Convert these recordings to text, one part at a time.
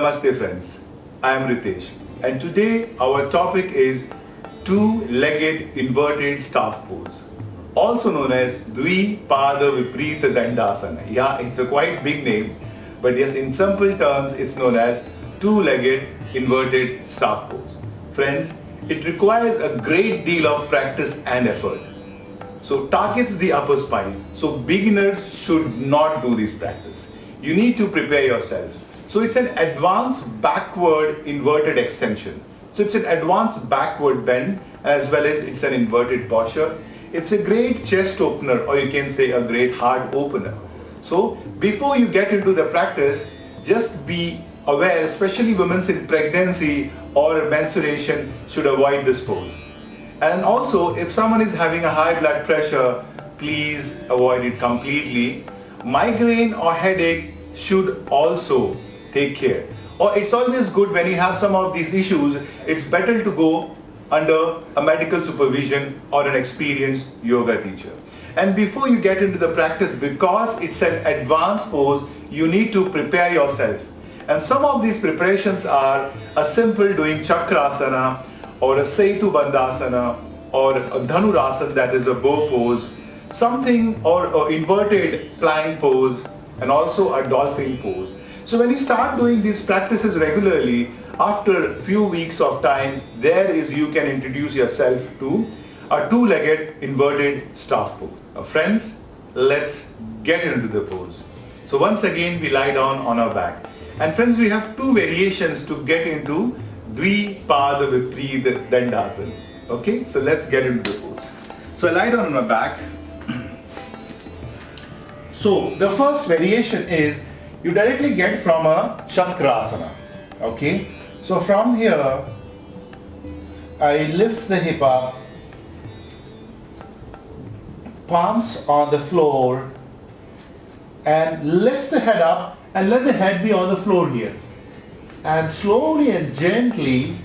Namaste friends, I am Ritesh and today our topic is two-legged inverted staff pose, also known as Viprita Dandasana. Yeah, it's a quite big name, but yes, in simple terms it's known as two-legged inverted staff pose. Friends, it requires a great deal of practice and effort. So targets the upper spine. So beginners should not do this practice. You need to prepare yourself. So it's an advanced backward inverted extension. So it's an advanced backward bend as well as it's an inverted posture. It's a great chest opener, or you can say a great heart opener. So before you get into the practice, just be aware, especially women in pregnancy or menstruation should avoid this pose. And also, if someone is having a high blood pressure, please avoid it completely. Migraine or headache should also take care. Or it's always good when you have some of these issues, it's better to go under a medical supervision or an experienced yoga teacher. And before you get into the practice, because it's an advanced pose, you need to prepare yourself. And some of these preparations are a simple doing chakrasana or a Setu Bandhasana or a Dhanurasana, that is a bow pose, something or inverted plank pose, and also a dolphin pose. So when you start doing these practices regularly, after a few weeks of time, you can introduce yourself to a two-legged inverted staff pose. Now friends, let's get into the pose. So once again, we lie down on our back. And friends, we have two variations to get into Viprita Dandasana. Okay, so let's get into the pose. So I lie down on my back. So the first variation is you directly get from a chakrasana. Okay, so from here I lift the hip up, palms on the floor, and lift the head up and let the head be on the floor here. And slowly and gently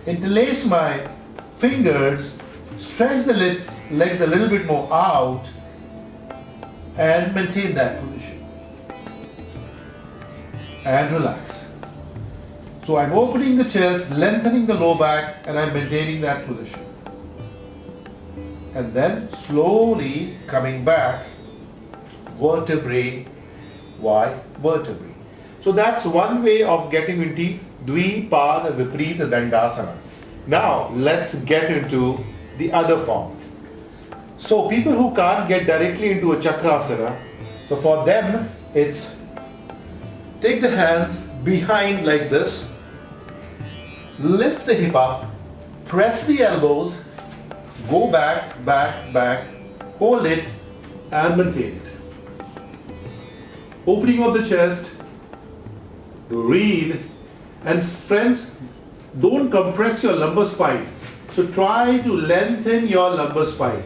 interlace my fingers, stretch the legs a little bit more out and maintain that position. And relax. So I'm opening the chest, lengthening the low back, and I'm maintaining that position. And then slowly coming back, vertebrae by vertebrae. So that's one way of getting into Viprita Dandasana. Now let's get into the other form. So people who can't get directly into a chakrasana, so for them it's take the hands behind like this, lift the hip up, press the elbows, go back, back, back, hold it and maintain it. Opening of the chest, breathe, and friends, don't compress your lumbar spine. So try to lengthen your lumbar spine.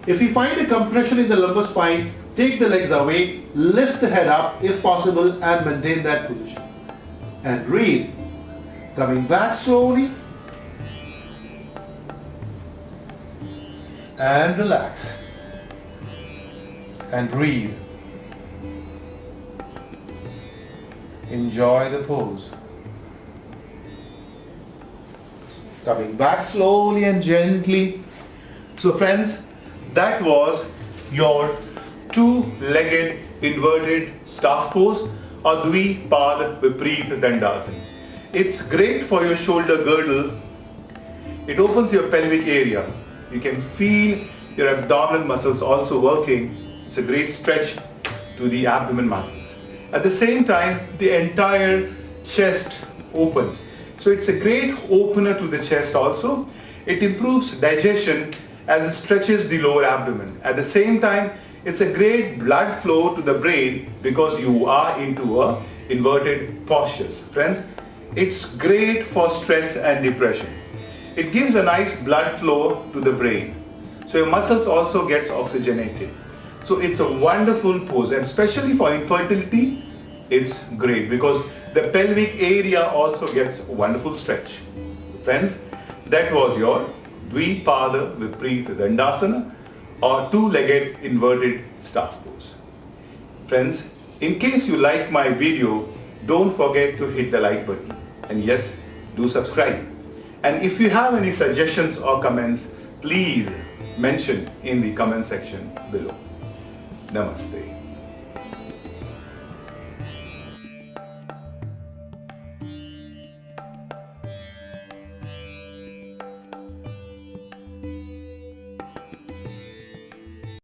If you find a compression in the lumbar spine, take the legs away, lift the head up if possible and maintain that position. And breathe. Coming back slowly. And relax. And breathe. Enjoy the pose. Coming back slowly and gently. So friends, that was your two-legged inverted staff pose or Viprita Dandasana. It's great for your shoulder girdle. It opens your pelvic area. You can feel your abdominal muscles also working. It's a great stretch to the abdomen muscles. At the same time, the entire chest opens. So it's a great opener to the chest also. It improves digestion as it stretches the lower abdomen. At the same time, it's a great blood flow to the brain because you are into a inverted postures. Friends, it's great for stress and depression. It gives a nice blood flow to the brain. So your muscles also gets oxygenated. So it's a wonderful pose, and especially for infertility, it's great because the pelvic area also gets a wonderful stretch. Friends, that was your Viprita Dandasana or two-legged inverted staff pose. Friends, in case you like my video, don't forget to hit the like button. And yes, do subscribe. And if you have any suggestions or comments, please mention in the comment section below. Namaste.